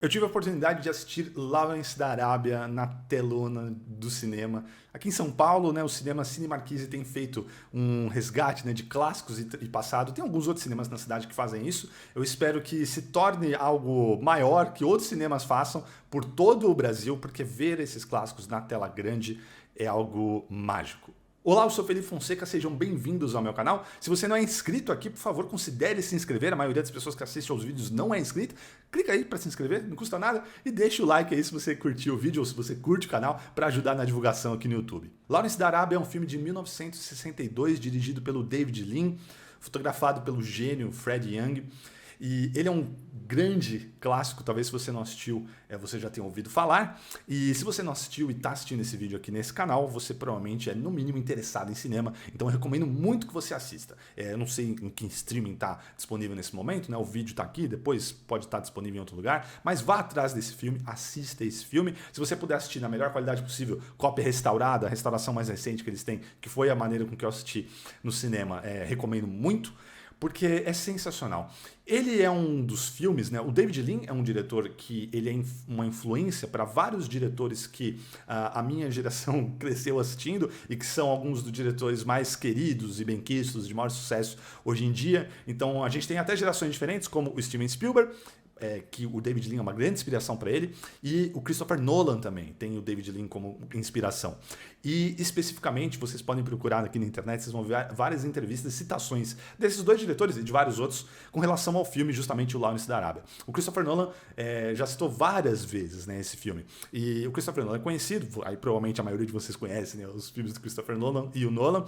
Eu tive a oportunidade de assistir Lawrence da Arábia na telona do cinema. Aqui em São Paulo, né, o cinema Cine Marquise tem feito um resgate, né, de clássicos e passado. Tem alguns outros cinemas na cidade que fazem isso. Eu espero que se torne algo maior, que outros cinemas façam por todo o Brasil, porque ver esses clássicos na tela grande é algo mágico. Olá, eu sou Felipe Fonseca, sejam bem-vindos ao meu canal. Se você não é inscrito aqui, por favor, considere se inscrever. A maioria das pessoas que assistem aos vídeos não é inscrita. Clica aí para se inscrever, não custa nada. E deixa o like aí se você curtiu o vídeo ou se você curte o canal para ajudar na divulgação aqui no YouTube. Lawrence da Arábia é um filme de 1962, dirigido pelo David Lean, fotografado pelo gênio Fred Young. E ele é um grande clássico, talvez se você não assistiu, você já tenha ouvido falar. E se você não assistiu e está assistindo esse vídeo aqui nesse canal, você provavelmente é no mínimo interessado em cinema, então eu recomendo muito que você assista. Eu não sei em que streaming está disponível nesse momento, né? O vídeo está aqui, depois pode estar disponível em outro lugar, mas vá atrás desse filme, assista esse filme. Se você puder assistir na melhor qualidade possível, cópia restaurada, a restauração mais recente que eles têm, que foi a maneira com que eu assisti no cinema, recomendo muito, porque é sensacional. Ele é um dos filmes, né? O David Lean é um diretor que ele é uma influência para vários diretores que a minha geração cresceu assistindo e que são alguns dos diretores mais queridos e benquistos, de maior sucesso hoje em dia. Então a gente tem até gerações diferentes, como o Steven Spielberg, que o David Lean é uma grande inspiração para ele, e o Christopher Nolan também tem o David Lean como inspiração. E especificamente, vocês podem procurar aqui na internet, vocês vão ver várias entrevistas, citações desses dois diretores e de vários outros com relação ao filme, justamente o Lawrence da Arábia. O Christopher Nolan já citou várias vezes, né, esse filme. E o Christopher Nolan é conhecido, aí provavelmente a maioria de vocês conhece, né, os filmes do Christopher Nolan e o Nolan,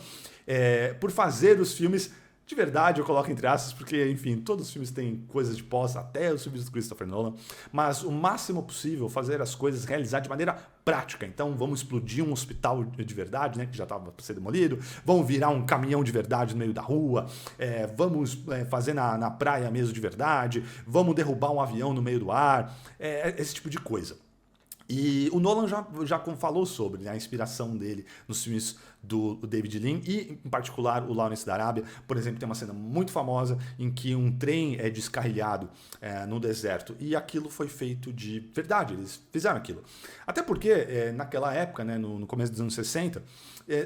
por fazer os filmes de verdade. Eu coloco entre aspas, porque, enfim, todos os filmes têm coisas de pós, até os filmes do Christopher Nolan, mas o máximo possível fazer as coisas, realizar de maneira prática. Então, vamos explodir um hospital de verdade, né, que já estava para ser demolido, vamos virar um caminhão de verdade no meio da rua, vamos fazer na praia mesmo de verdade, vamos derrubar um avião no meio do ar, esse tipo de coisa. E o Nolan já falou sobre, né, a inspiração dele nos filmes do David Lean e, em particular, o Lawrence da Arábia. Por exemplo, tem uma cena muito famosa em que um trem é descarrilhado no deserto e aquilo foi feito de verdade, eles fizeram aquilo. Até porque, naquela época, né, no começo dos anos 60,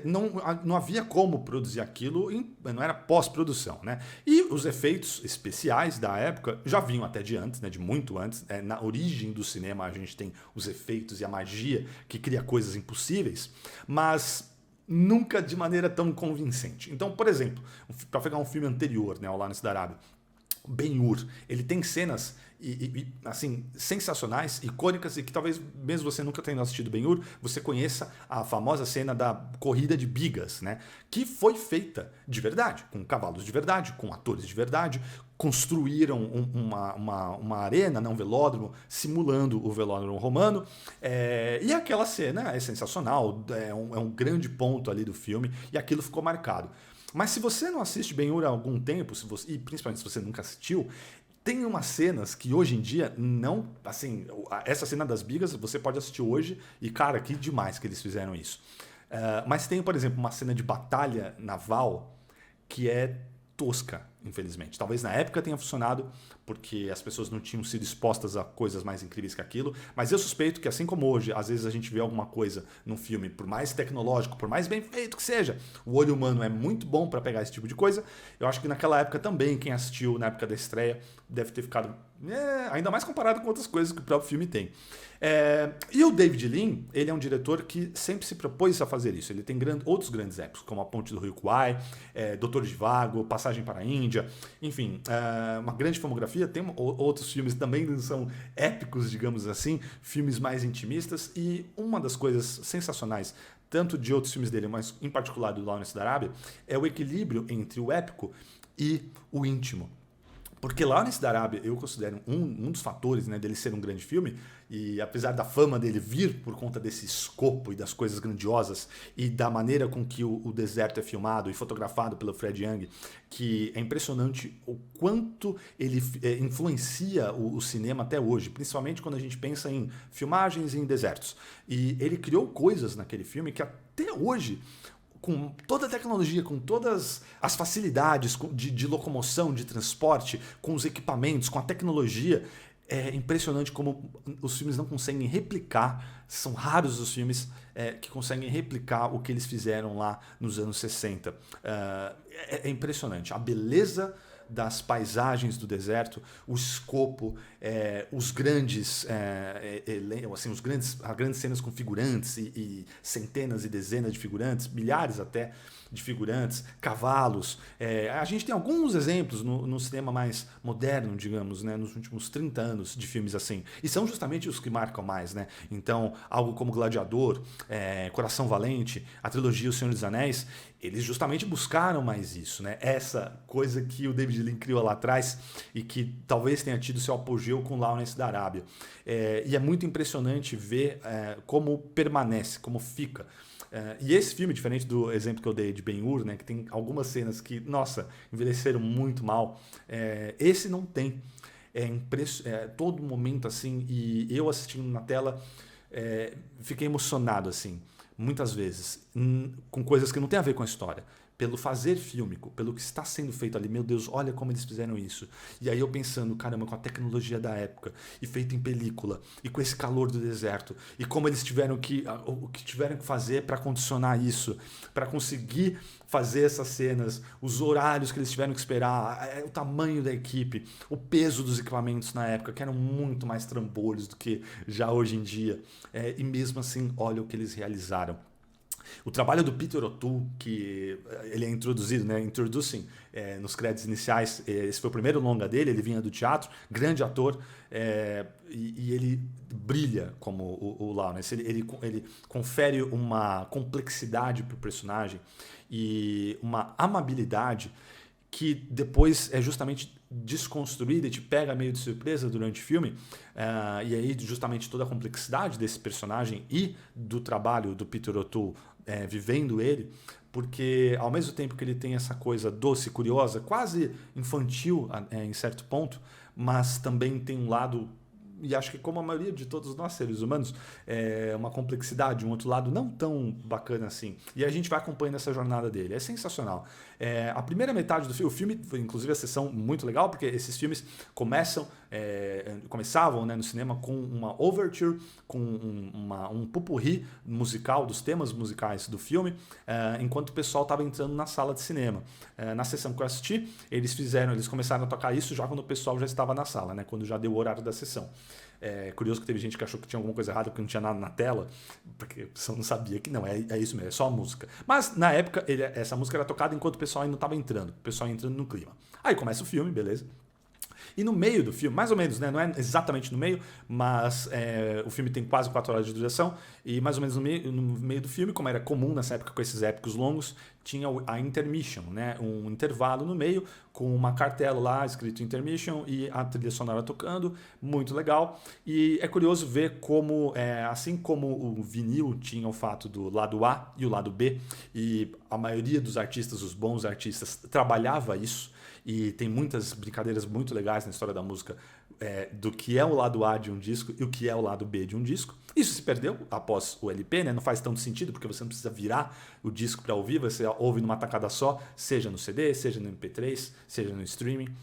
não havia como produzir aquilo, não era pós-produção, né? E os efeitos especiais da época já vinham até de antes, né, de muito antes. Na origem do cinema a gente tem os efeitos e a magia que cria coisas impossíveis, mas nunca de maneira tão convincente. Então, por exemplo, para pegar um filme anterior, né, ao Lawrence da Arábia, Ben-Hur, ele tem cenas assim, sensacionais, icônicas, e que talvez mesmo você nunca tenha assistido Ben-Hur, você conheça a famosa cena da corrida de bigas, né? Que foi feita de verdade, com cavalos de verdade, com atores de verdade, construíram uma arena, um velódromo, simulando o velódromo romano, e aquela cena é sensacional, é um grande ponto ali do filme, e aquilo ficou marcado. Mas se você não assiste Ben-Hur há algum tempo, e principalmente se você nunca assistiu, tem umas cenas que hoje em dia não, assim, essa cena das bigas você pode assistir hoje e, cara, que demais que eles fizeram isso. Mas tem, por exemplo, uma cena de batalha naval que é tosca, infelizmente. Talvez na época tenha funcionado porque as pessoas não tinham sido expostas a coisas mais incríveis que aquilo, mas eu suspeito que, assim como hoje, às vezes a gente vê alguma coisa num filme, por mais tecnológico, por mais bem feito que seja, o olho humano é muito bom para pegar esse tipo de coisa. Eu acho que naquela época também, quem assistiu na época da estreia deve ter ficado ainda mais comparado com outras coisas que o próprio filme tem. E o David Lean, ele é um diretor que sempre se propôs a fazer isso. Ele tem outros grandes épicos, como A Ponte do Rio Kwai, Doutor Zhivago, Passagem para a Índia, enfim, uma grande filmografia. Tem outros filmes também que são épicos, digamos assim, filmes mais intimistas, e uma das coisas sensacionais, tanto de outros filmes dele, mas em particular do Lawrence da Arábia, é o equilíbrio entre o épico e o íntimo. Porque Lawrence da Arábia, eu considero um dos fatores, né, dele ser um grande filme, e apesar da fama dele vir por conta desse escopo e das coisas grandiosas e da maneira com que o deserto é filmado e fotografado pelo Fred Young, que é impressionante o quanto ele influencia o cinema até hoje, principalmente quando a gente pensa em filmagens em desertos. E ele criou coisas naquele filme que até hoje, com toda a tecnologia, com todas as facilidades de locomoção, de transporte, com os equipamentos, com a tecnologia, É impressionante como os filmes não conseguem replicar, são raros os filmes que conseguem replicar o que eles fizeram lá nos anos 60. É impressionante. A beleza das paisagens do deserto, o escopo, os grandes, assim, as grandes cenas com figurantes e centenas e dezenas de figurantes, milhares até de figurantes, cavalos. A gente tem alguns exemplos no cinema mais moderno, digamos, né, nos últimos 30 anos de filmes assim. E são justamente os que marcam mais, né? Então, algo como Gladiador, Coração Valente, a trilogia O Senhor dos Anéis, eles justamente buscaram mais isso, né? Essa coisa que o David Lean criou lá atrás e que talvez tenha tido seu apogeu com Lawrence da Arábia. E é muito impressionante ver como permanece, como fica. E esse filme, diferente do exemplo que eu dei de Ben-Hur, né, que tem algumas cenas que, nossa, envelheceram muito mal, esse não tem. Todo momento assim, e eu assistindo na tela, fiquei emocionado assim, muitas vezes, com coisas que não tem a ver com a história. Pelo fazer fílmico, pelo que está sendo feito ali, meu Deus, olha como eles fizeram isso. E aí eu pensando, caramba, com a tecnologia da época, e feito em película, e com esse calor do deserto, e como eles tiveram o que tiveram que fazer para condicionar isso, para conseguir fazer essas cenas, os horários que eles tiveram que esperar, o tamanho da equipe, o peso dos equipamentos na época, que eram muito mais trambolhos do que já hoje em dia. E mesmo assim, olha o que eles realizaram. O trabalho do Peter O'Toole, que ele é introduzido, né, introducing nos créditos iniciais, esse foi o primeiro longa dele, ele vinha do teatro, grande ator, e ele brilha como o Lawrence, ele confere uma complexidade para o personagem e uma amabilidade que depois é justamente desconstruída e te pega meio de surpresa durante o filme, e aí justamente toda a complexidade desse personagem e do trabalho do Peter O'Toole vivendo ele, porque ao mesmo tempo que ele tem essa coisa doce, curiosa, quase infantil em certo ponto, mas também tem um lado, e acho que como a maioria de todos nós seres humanos, uma complexidade, um outro lado não tão bacana assim. E a gente vai acompanhando essa jornada dele. É sensacional. A primeira metade do filme, o filme foi inclusive a sessão muito legal, porque esses filmes começavam, né, no cinema com uma overture, com um popurrí musical dos temas musicais do filme, enquanto o pessoal estava entrando na sala de cinema. Na sessão que eu assisti, eles começaram a tocar isso já quando o pessoal já estava na sala, né, quando já deu o horário da sessão. Curioso que teve gente que achou que tinha alguma coisa errada porque não tinha nada na tela, porque o pessoal não sabia que não, é isso mesmo, é só a música. Mas na época essa música era tocada enquanto o pessoal ainda não estava entrando, o pessoal entrando no clima. Aí começa o filme, beleza? E no meio do filme, mais ou menos, né? Não é exatamente no meio, mas o filme tem quase 4 horas de duração. E mais ou menos no meio do filme, como era comum nessa época com esses épicos longos, tinha a intermission, né? Um intervalo no meio com uma cartela lá escrito intermission e a trilha sonora tocando, muito legal. E é curioso ver como, assim como o vinil tinha o fato do lado A e o lado B, e a maioria dos artistas, os bons artistas, trabalhava isso. E tem muitas brincadeiras muito legais na história da música do que é o lado A de um disco e o que é o lado B de um disco. Isso se perdeu após o LP, né? Não faz tanto sentido, porque você não precisa virar o disco para ouvir, você ouve numa tacada só, seja no CD, seja no MP3, seja no streaming.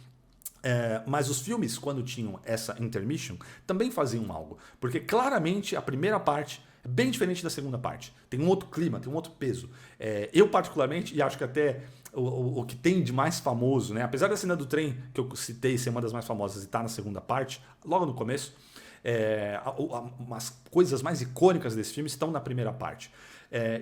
Mas os filmes, quando tinham essa intermission, também faziam algo. Porque claramente a primeira parte é bem diferente da segunda parte. Tem um outro clima, tem um outro peso. Eu particularmente, e acho que até o que tem de mais famoso, né? Apesar da cena do trem que eu citei ser uma das mais famosas e estar na segunda parte, logo no começo, as coisas mais icônicas desse filme estão na primeira parte.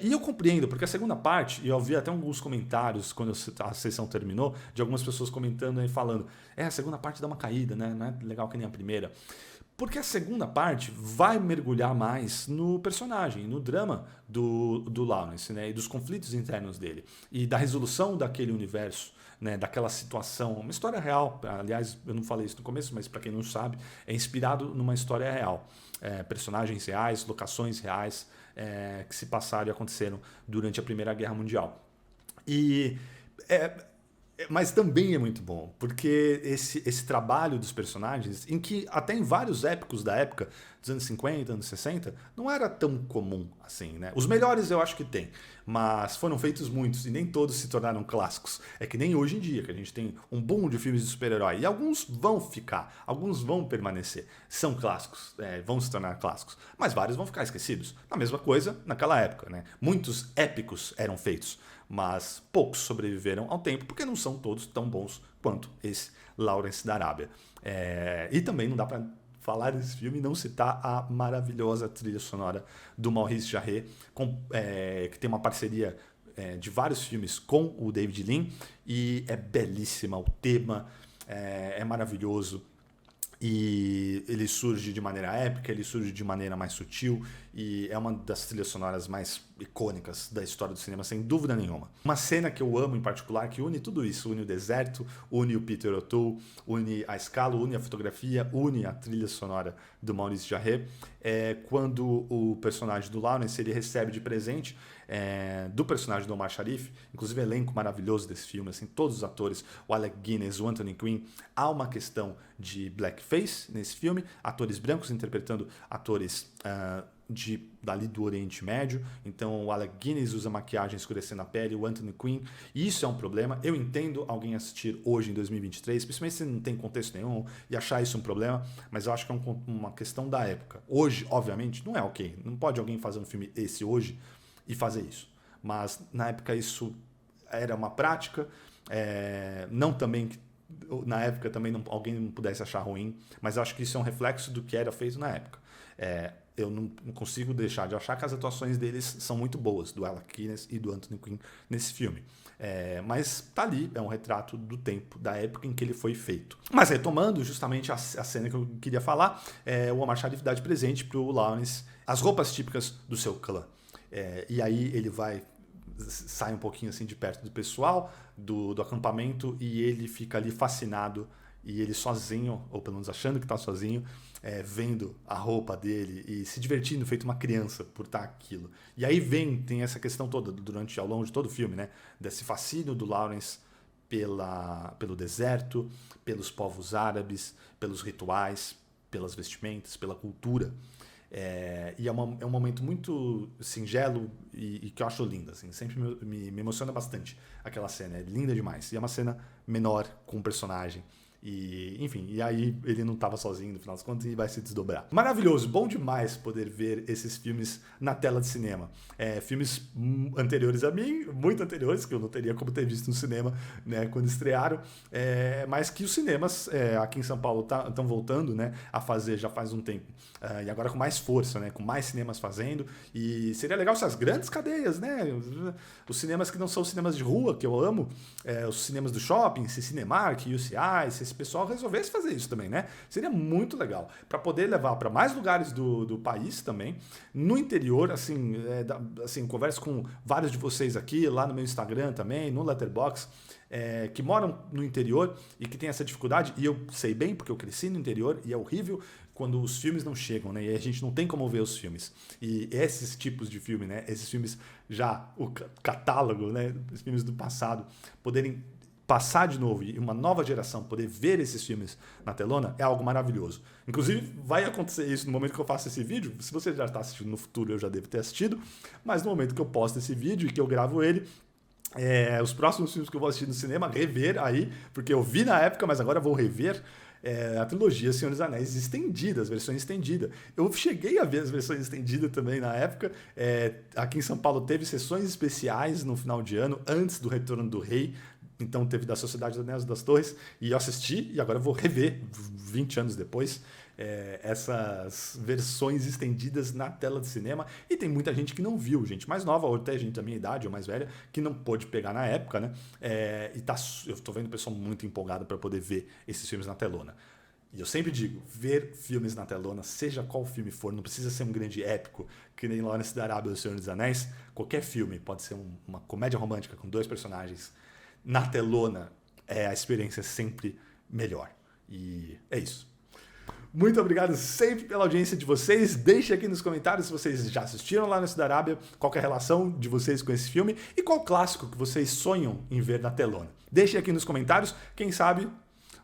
E eu compreendo, porque a segunda parte, e eu vi até alguns comentários quando a sessão terminou, de algumas pessoas comentando e falando, a segunda parte dá uma caída, né? Não é legal que nem a primeira. Porque a segunda parte vai mergulhar mais no personagem, no drama do Lawrence, né? E dos conflitos internos dele. E da resolução daquele universo, né? Daquela situação. Uma história real. Aliás, eu não falei isso no começo, mas para quem não sabe, é inspirado numa história real. Personagens reais, locações reais que se passaram e aconteceram durante a Primeira Guerra Mundial. E Mas também é muito bom, porque esse trabalho dos personagens, em que até em vários épicos da época, dos anos 50, anos 60, não era tão comum assim, né? Os melhores eu acho que tem, mas foram feitos muitos e nem todos se tornaram clássicos. É que nem hoje em dia, que a gente tem um boom de filmes de super-herói, e alguns vão ficar, alguns vão permanecer, são clássicos, vão se tornar clássicos, mas vários vão ficar esquecidos. A mesma coisa naquela época, né? Muitos épicos eram feitos, mas poucos sobreviveram ao tempo, porque não são todos tão bons quanto esse Lawrence da Arábia. E também não dá para falar desse filme e não citar a maravilhosa trilha sonora do Maurice Jarre, que tem uma parceria de vários filmes com o David Lean, e é belíssima, o tema é maravilhoso. E ele surge de maneira épica, ele surge de maneira mais sutil e é uma das trilhas sonoras mais icônicas da história do cinema, sem dúvida nenhuma. Uma cena que eu amo em particular, que une tudo isso, une o deserto, une o Peter O'Toole, une a escala, une a fotografia, une a trilha sonora do Maurice Jarre, é quando o personagem do Lawrence ele recebe de presente do personagem do Omar Sharif, inclusive elenco maravilhoso desse filme, assim, todos os atores, o Alec Guinness, o Anthony Quinn, há uma questão de blackface nesse filme, atores brancos interpretando atores dali do Oriente Médio, então o Alec Guinness usa maquiagem escurecendo a pele, o Anthony Quinn, e isso é um problema. Eu entendo alguém assistir hoje em 2023, principalmente se não tem contexto nenhum, e achar isso um problema, mas eu acho que é uma questão da época. Hoje, obviamente, não é ok, não pode alguém fazer um filme esse hoje e fazer isso, mas na época isso era uma prática, não também na época também alguém não pudesse achar ruim, mas eu acho que isso é um reflexo do que era feito na época. Eu não consigo deixar de achar que as atuações deles são muito boas, do Alec Guinness e do Anthony Quinn nesse filme. Mas tá ali, é um retrato do tempo, da época em que ele foi feito. Mas retomando justamente a cena que eu queria falar, o Omar Sharif dá de presente para o Lawrence as roupas típicas do seu clã. E aí ele sai um pouquinho assim de perto do pessoal, do acampamento, e ele fica ali fascinado, e ele sozinho, ou pelo menos achando que está sozinho, vendo a roupa dele e se divertindo, feito uma criança por estar aquilo. E aí tem essa questão toda, ao longo de todo o filme, né? Desse fascínio do Lawrence pelo deserto, pelos povos árabes, pelos rituais, pelas vestimentas, pela cultura. E é um momento muito singelo e que eu acho lindo, assim, sempre me emociona bastante aquela cena, é linda demais. E é uma cena menor com um personagem. E, enfim, e aí ele não estava sozinho no final das contas e vai se desdobrar. Maravilhoso, bom demais poder ver esses filmes na tela de cinema. Filmes anteriores a mim, muito anteriores, que eu não teria como ter visto no cinema, né, quando estrearam, mas que os cinemas aqui em São Paulo estão voltando, né, a fazer já faz um tempo. E agora com mais força, né, com mais cinemas fazendo. E seria legal se as grandes cadeias, né, os cinemas que não são os cinemas de rua, que eu amo, os cinemas do shopping, Cinemark, UCI, esse pessoal resolvesse fazer isso também, né? Seria muito legal, para poder levar para mais lugares do país também, no interior, assim, converso com vários de vocês aqui, lá no meu Instagram também, no Letterboxd, que moram no interior e que tem essa dificuldade, e eu sei bem, porque eu cresci no interior, e é horrível quando os filmes não chegam, né? E a gente não tem como ver os filmes. E esses tipos de filme, né? Esses filmes já, o catálogo, né? Os filmes do passado, poderem passar de novo e uma nova geração poder ver esses filmes na telona é algo maravilhoso. Inclusive, vai acontecer isso no momento que eu faço esse vídeo. Se você já está assistindo no futuro, eu já devo ter assistido. Mas no momento que eu posto esse vídeo e que eu gravo ele, os próximos filmes que eu vou assistir no cinema, rever aí, porque eu vi na época, mas agora vou rever, a trilogia Senhor dos Anéis estendida, as versões estendidas. Eu cheguei a ver as versões estendidas também na época. Aqui em São Paulo teve sessões especiais no final de ano, antes do Retorno do Rei. Então teve da Sociedade dos Anéis das Torres, e eu assisti, e agora eu vou rever, 20 anos depois, essas versões estendidas na tela de cinema. E tem muita gente que não viu, gente mais nova, ou até gente da minha idade, ou mais velha, que não pôde pegar na época, né? Eu tô vendo o pessoal muito empolgado para poder ver esses filmes na telona. E eu sempre digo, ver filmes na telona, seja qual filme for, não precisa ser um grande épico, que nem Lawrence da Arábia ou O Senhor dos Anéis. Qualquer filme, pode ser uma comédia romântica com 2 personagens, na telona, a experiência é sempre melhor. E é isso. Muito obrigado sempre pela audiência de vocês. Deixe aqui nos comentários se vocês já assistiram Lawrence da Arábia, qual que é a relação de vocês com esse filme e qual clássico que vocês sonham em ver na telona. Deixe aqui nos comentários, quem sabe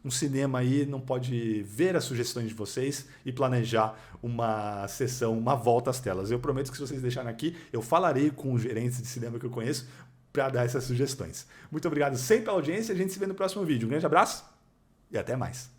um cinema aí não pode ver as sugestões de vocês e planejar uma sessão, uma volta às telas. Eu prometo que se vocês deixarem aqui, eu falarei com os gerentes de cinema que eu conheço para dar essas sugestões. Muito obrigado sempre pela audiência, a gente se vê no próximo vídeo. Um grande abraço e até mais.